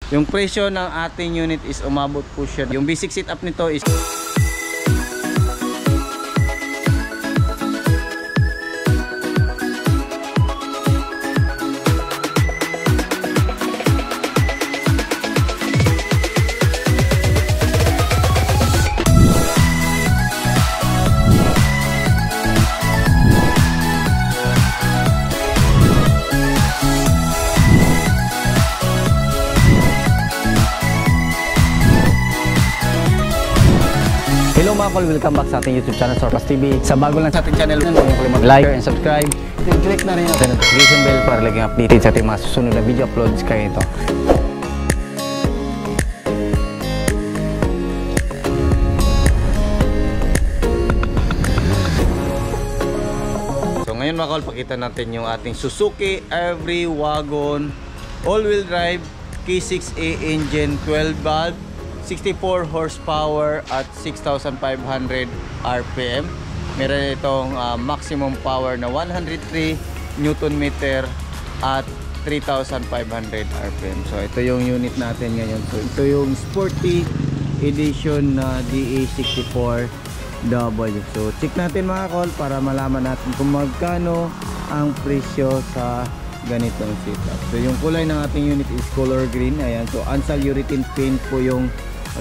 Yung presyo ng ating unit is umabot po siya. Yung basic setup nito is Hello mga kol, welcome back sa ating YouTube channel, Sorpas TV. Sa bago lang sa ating channel, huwag niyo mag-like and subscribe. Click na rin natin ang notification bell para laging updated sa ating mga susunod na video uploads kayo ito. So ngayon mga kol, pakita natin yung ating Suzuki Every Wagon all-wheel drive K6A engine, 12 valve, 64 horsepower at 6,500 RPM. Meron itong maximum power na 103 Newton meter at 3,500 RPM. So ito yung unit natin ngayon. So ito yung sporty edition na DA64W. So check natin mga kol para malaman natin kung magkano ang presyo sa ganitong setup. So yung kulay ng ating unit is color green. Ayan, so Ansal urethane paint po yung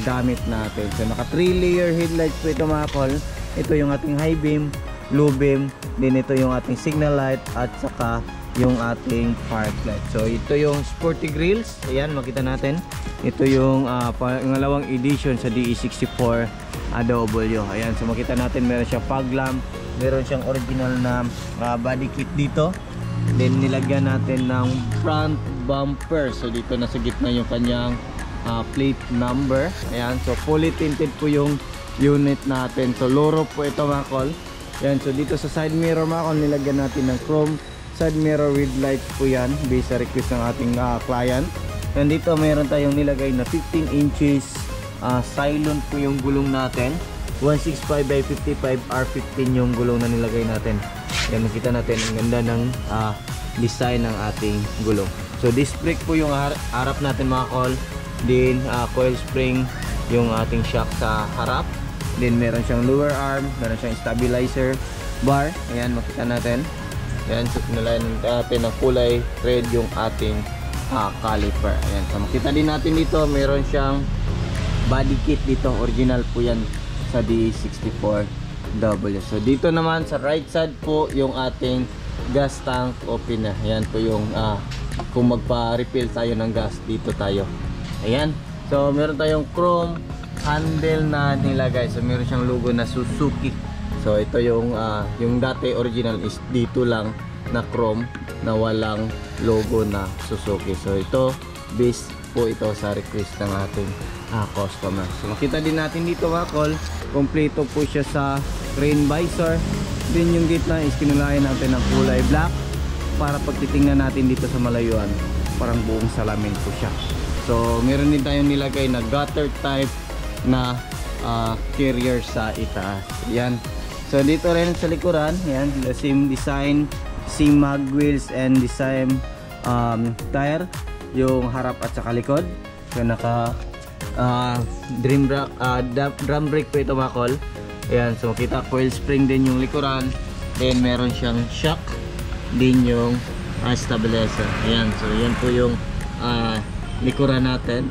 gamit natin. So naka 3 layer headlights po ito mga kol. Ito yung ating high beam, low beam, din ito yung ating signal light at saka yung ating park light. So ito yung sporty grills. Ayan, makita natin. Ito yung pangalawang edition sa DA64W. Ayan, so makita natin meron siyang fog lamp, meron siyang original na body kit dito. Then nilagyan natin ng front bumper. So dito nasa gitna yung kanyang plate number. Ayan, so fully tinted po yung unit natin. So loro po ito mga kol. Ayan, so dito sa side mirror mga kol, nilagyan natin ng chrome side mirror with lights po yan based sa request ng ating client. And dito mayroon tayong nilagay na 15 inches silent po yung gulong natin. 165 by 55 R15 yung gulong na nilagay natin. Ayan, makita natin ang ganda ng design ng ating gulong. So disc brake po yung harap natin mga kol. Then coil spring yung ating shock sa harap. Then meron siyang lower arm, meron siyang stabilizer bar. Ayan, makita natin. Ayan, so pinalayan natin ng kulay red yung ating caliper. Ayan, so makita din natin dito meron siyang body kit dito. Original po yan sa DA64W. So dito naman sa right side po yung ating gas tank opener. Ayan po yung kung magpa-refill tayo ng gas, dito tayo. Ayan, so meron tayong chrome handle na nilagay. So meron siyang logo na Suzuki. So ito yung dati original is dito lang na chrome na walang logo na Suzuki. So ito based po ito sa request ng ating customer. So makita din natin dito mga kol, kompleto po siya sa rain visor. Din yung gitna is kinulayan natin ng kulay black para pag titingnan natin dito sa malayuan, parang buong salamin po siya. So meron din tayong nilagay na gutter type na carrier sa itaas. Yan. So dito rin sa likuran, yan, the same design, same mag wheels and the same tire, yung harap at saka likod. So naka drum brake po ito mga kol. Ayan, so makita coil spring din yung likuran. Then meron siyang shock din yung stabilizer. Ayan, so yan po yung likuran natin.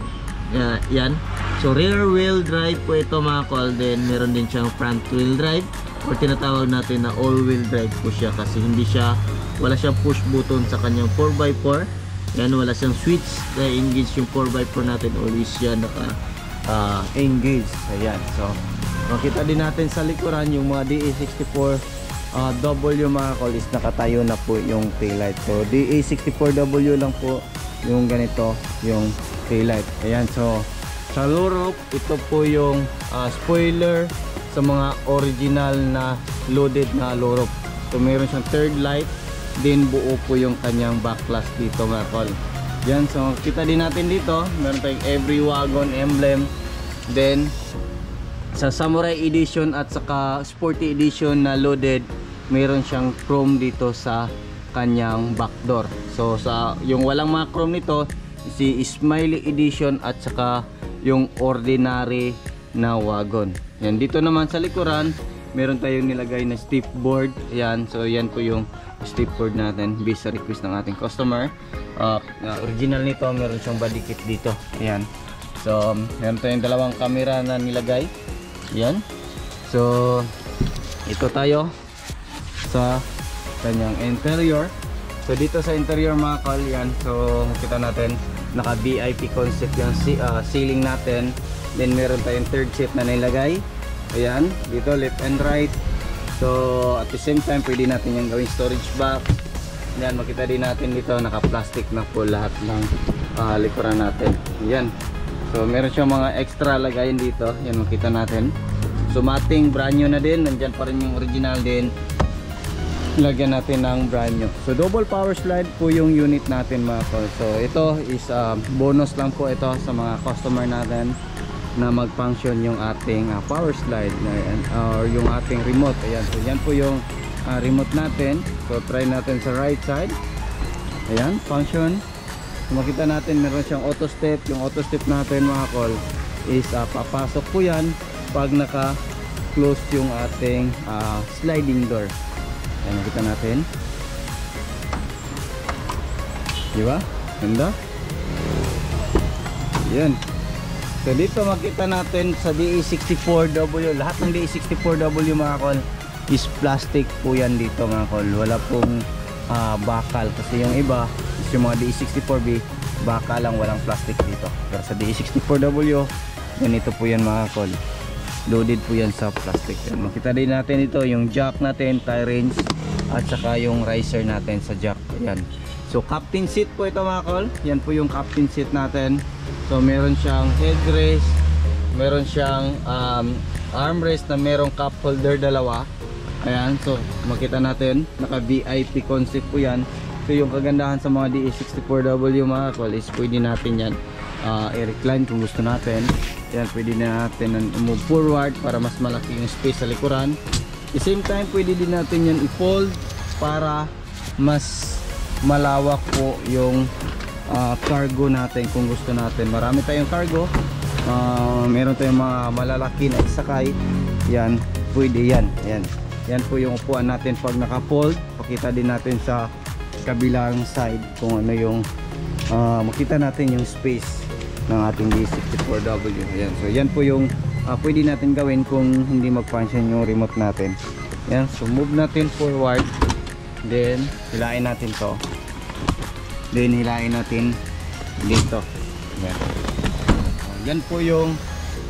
Yan. So rear wheel drive po ito mga kol. Then meron din siyang front wheel drive, or tinatawag natin na all wheel drive po siya kasi wala siyang push button sa kanyang 4x4. Yan, wala siyang switch na engage yung 4x4 natin. Always yan naka engage. Ayan, so makita din natin sa likuran yung mga DA64W mga kol is nakatayo na po yung taillight. So DA64W lang po yung ganito yung taillight. Ayan, so sa low roof, ito po yung spoiler sa mga original na loaded na low roof. So meron siyang third light, then buo po yung kanyang backlash dito mga kol. Yan, so kita din natin dito meron tayong Every Wagon emblem. Then sa Samurai Edition at saka Sporty Edition na loaded, meron siyang chrome dito sa kanyang back door. So sa yung walang mga chrome nito si Smiley Edition at saka yung ordinary na wagon. Yan, dito naman sa likuran meron tayong nilagay na step board. Yan, so yan po yung step board natin based sa request ng ating customer. Original nito, meron siyang body kit dito. Yan, so meron tayong dalawang camera na nilagay. Yan, so ito tayo sa kanyang interior. So dito sa interior mga kol, yan, so makita natin naka VIP concept yung ceiling natin. Then meron tayong third seat na nilagay. Ayan, dito left and right. So at the same time pwede natin yung gawing storage box. Yan, makita din natin dito naka plastic na po lahat ng likuran natin. Yan, so meron siyang mga extra lagayan dito. Yan, makita natin. So mating brand new na din, nandyan pa rin yung original din. Lagyan natin ng brand new. So double power slide po yung unit natin mga kol. So ito is bonus lang po ito sa mga customer natin na mag-function yung ating power slide or yung ating remote. Ayan, so yan po yung remote natin. So try natin sa right side. Ayan, function. So, makita natin meron siyang auto step. Yung auto step natin mga kol is papasok po yan pag naka close yung ating sliding door. Ayan, makita natin, diba? Ganda. Yan. So dito makita natin sa DE64W, lahat ng DE64W mga kol is plastic po yan dito mga kol. Wala pong bakal, kasi yung iba is yung mga DE64B bakal lang, walang plastic dito. Pero sa DE64W ganito po yan mga kol, loaded po yan sa plastic. Yan, makita din natin ito yung jack natin, tie range at saka yung riser natin sa jack. Yan. So captain seat po ito mga kol. Yan po yung captain seat natin. So meron siyang headrest, meron siyang armrest na merong cup holder dalawa. Ayan, so makita natin naka VIP concept po yan. So yung kagandahan sa mga DE64W mga kol is pwede natin yan i-recline kung gusto natin. Yan, pwede na natin move forward para mas malaki yung space sa likuran. At the same time pwede din natin yan i-fold para mas malawak po yung cargo natin kung gusto natin. Marami tayong cargo, meron tayong mga malalaki na isakay. Yan, pwede yan. Yan po yung upuan natin pag naka-fold. Pakita din natin sa kabilang side kung ano yung makita natin yung space ng ating D64W. Yan, so yan po yung pwede natin gawin kung hindi mag-function yung remote natin. Yan, so move natin forward, then hilain natin to, then hilain natin dito. Yan, yan po yung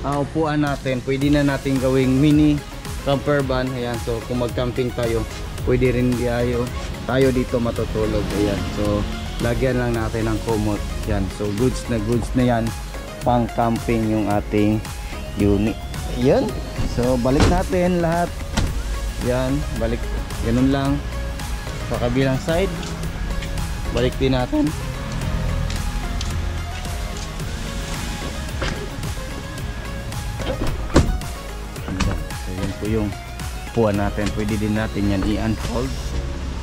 upuan natin. Pwede na natin gawing mini camper van. Ayan, so kung mag-camping tayo, pwede rin tayo dito matutulog. Ayan, so lagyan lang natin ng kumot. Yan, so goods na yan, pang camping yung ating unit. Yan, so balik natin lahat. Yan, balik, ganun lang sa kabilang side. Balik din natin. So yan po yung upuan natin. Pwede din natin yan i-unfold.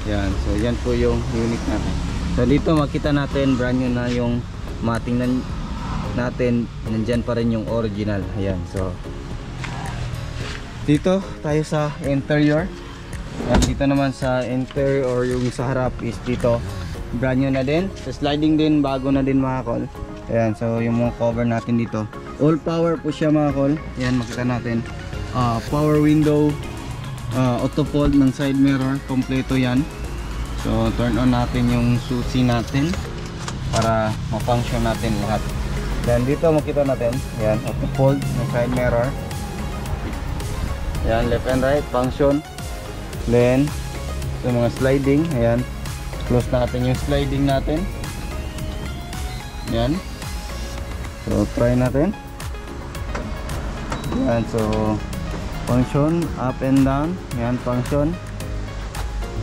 Yan, so yan po yung unit natin. So dito makita natin brand new na yung mating natin, nandyan pa rin yung original. Ayan, so dito tayo sa interior. Ayan, dito naman sa interior or yung sa harap is dito brand new na din. Sa sliding din, bago na din mga kol. Ayan, so yung mga cover natin dito, all power po siya mga kol. Ayan, makita natin power window, auto fold ng side mirror, kompleto yan. So turn on natin yung susi natin para ma-function natin lahat. Then dito makita natin, yan, auto fold ng side mirror. Yan, left and right function. Then yung mga sliding, ayan, close natin yung sliding natin. Yan, so try natin. Yan, so function up and down. Yan, function.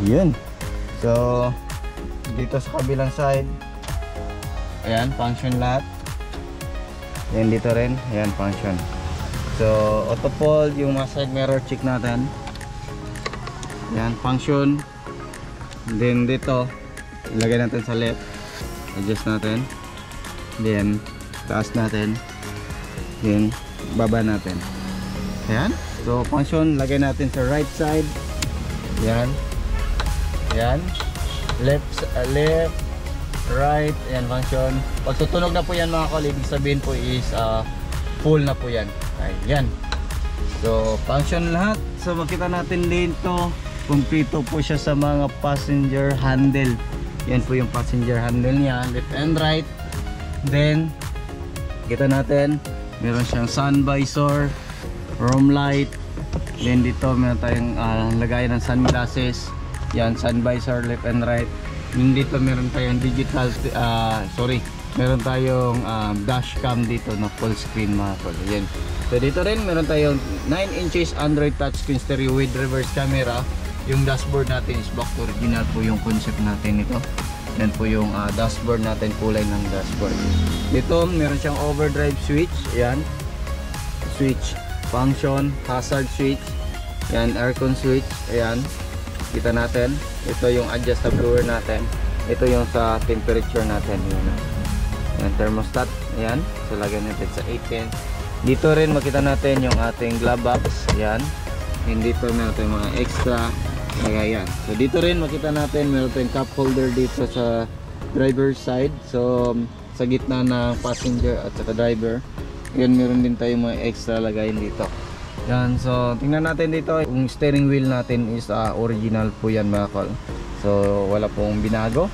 Yan, so dito sa kabilang side, ayan, function lahat. Yan dito rin, ayan, function. So auto fold yung mga side mirror, check natin. Yan, function. Then dito ilagay natin sa left, adjust natin. then taas natin, then baba natin. Ayan. So function, lagay natin sa right side. Ayan. Ayan. Left, right, ayan function. Pag tutunog na po yan mga kol, ibig sabihin po is full na po yan. Ayan. So function lahat. So makita natin dito, kumpleto po siya sa mga passenger handle. Yan po yung passenger handle niya, left and right. Then kita natin, meron siyang sun visor, room light. Then dito meron tayong lagayan ng sunglasses. Yan, sun visor left and right. Yung dito meron tayong digital meron tayong dashcam dito na full screen mga tol. Yan. So dito rin meron tayong 9 inches Android touchscreen stereo with reverse camera. Yung dashboard natin is back to original po yung concept natin ito. Yan po yung dashboard natin, kulay ng dashboard. Dito meron siyang overdrive switch. Yan. Switch function, hazard switch. Yan, aircon switch. Ayan. Kita natin. Ito yung adjustable blower natin. Ito yung sa temperature natin. Yan, thermostat. Ayan. So lagyan natin sa 18. Dito rin makita natin yung ating glove box. Ayan. And dito meron tayong mga extra lagayan. So dito rin makita natin meron tayong cup holder dito sa driver's side. So sa gitna ng passenger at saka driver. Yan, meron din tayong mga extra lagayan dito. Yan, so tingnan natin dito. Yung steering wheel natin is original po yan mga kol. So wala pong binago.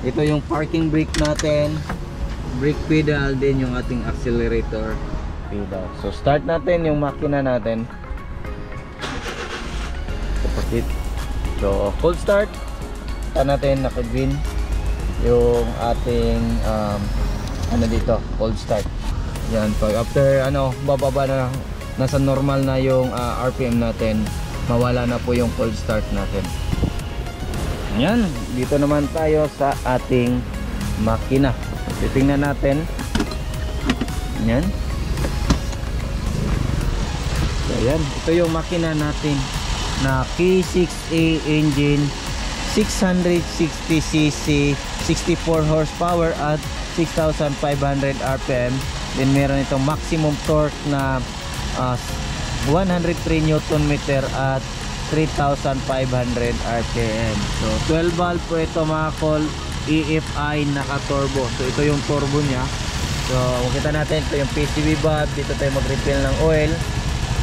Ito yung parking brake natin, brake pedal, din yung ating accelerator pedal. So start natin yung makina natin. Kapatid. So full start. Kita natin naka-green yung ating dito, full start. Yan, pag after bababa na, nasa normal na yung RPM natin, mawala na po yung full start natin. Yan, dito naman tayo sa ating makina. Titingnan natin. Yan. So yan, ito yung makina natin na K6A engine, 660cc, 64 horsepower at 6,500 RPM. Then meron itong maximum torque na 103 Newton meter at 3,500 RPM. So 12 valve po ito mga kol, EFI naka turbo. So ito yung turbo niya. So makita natin ito yung PCV valve. Dito tayo mag-refill ng oil.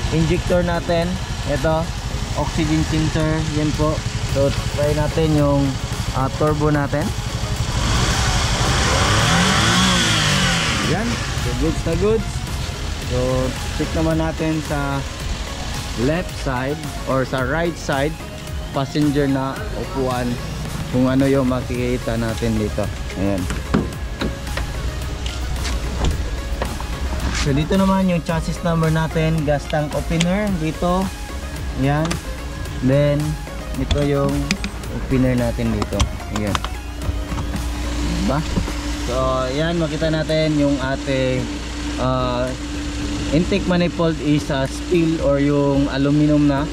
Injector natin, ito oxygen sensor, yan po. So try natin yung turbo natin. Yan, so goods na goods. So check naman natin sa left side or sa right side passenger na upuan, kung ano yung makikita natin dito. Ayan. So dito naman yung chassis number natin, gas tank opener dito. Ayan. Then ito yung opener natin dito. Ayan. Diba? So ayan, makita natin yung ating intake manifold is steel or yung aluminum na.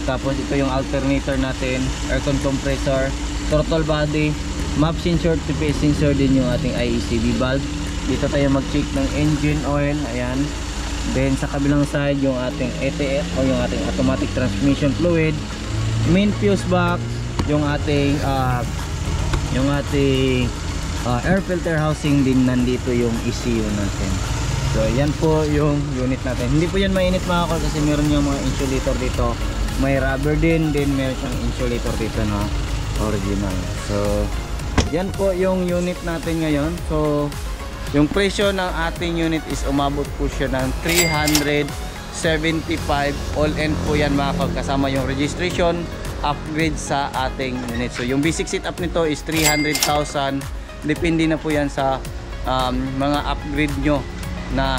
Tapos ito yung alternator natin, aircon compressor, throttle body, map sensor, TPS sensor, din yung ating IECB valve. Dito tayo mag-check ng engine oil. Ayan. Then sa kabilang side yung ating ETF o yung ating automatic transmission fluid, main fuse box, yung ating air filter housing, din nandito yung ECU natin. So yan po yung unit natin. Hindi po yan mainit mga kol kasi meron yung mga insulator dito. May rubber din meron siyang insulator dito na original. So yan po yung unit natin ngayon. So yung presyo ng ating unit is umabot po siya ng 375 all in po yan mga kol, kasama yung registration, upgrade sa ating unit. So yung basic setup nito is 300,000. Depende na po yan sa mga upgrade nyo na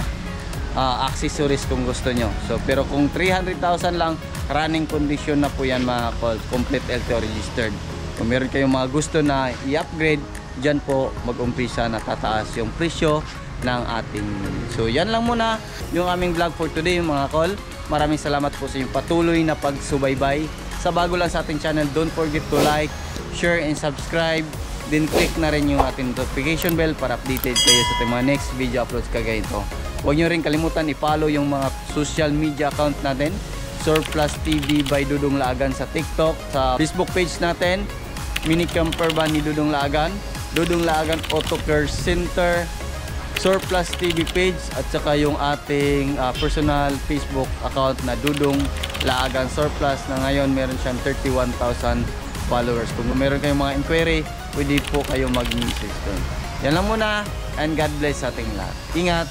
accessories kung gusto nyo. So pero kung 300,000 lang, running condition na po yan mga kol, complete LTO registered. Kung meron kayong mga gusto na i-upgrade, dyan po mag-umpisa na tataas yung presyo ng ating unit. So yan lang muna yung aming vlog for today mga kol. Maraming salamat po sa inyong patuloy na pagsubaybay. Sa bago lang sa ating channel, don't forget to like, share and subscribe. then click na rin yung ating notification bell para updated kayo sa ating mga next video uploads kagaya ito. Huwag nyo rin kalimutan i-follow yung mga social media account natin, Surplus TV by Dudong Laagan sa TikTok, sa Facebook page natin, Mini Camper Van ni Dudong Laagan, Dudong Laagan Auto Care Center, Surplus TV page, at saka yung ating personal Facebook account na Dudong Laagan Surplus na ngayon meron siyang 31,000 followers. Kung meron kayong mga inquiry, pwede po kayo mag-message doon. Yan lang muna, and God bless sa ating lahat. Ingat!